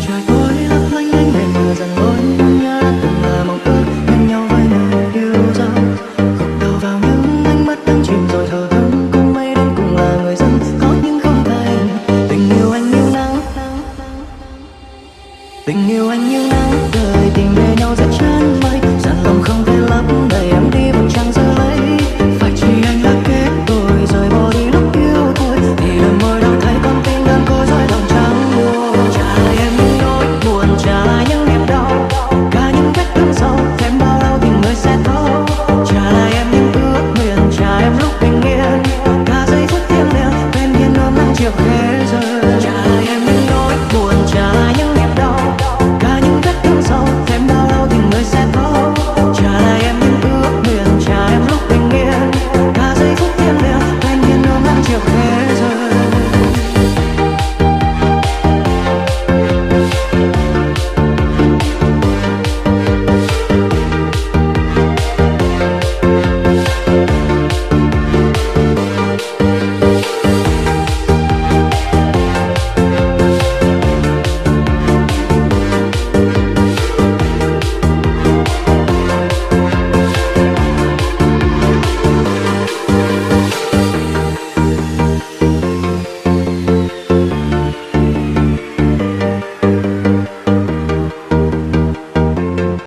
Trời tối lấp lánh ánh đèn mờ dần tối nhớ đã từng là mong ước bên nhau với người yêu dấu. Gục đầu vào những ánh mắt đắm chìm rồi thờ ơ, cùng mây đen cùng là người dân có nhưng không thành. Tình yêu anh như nắng, tình yêu anh như nắng, đời tìm về nhau rất chậm.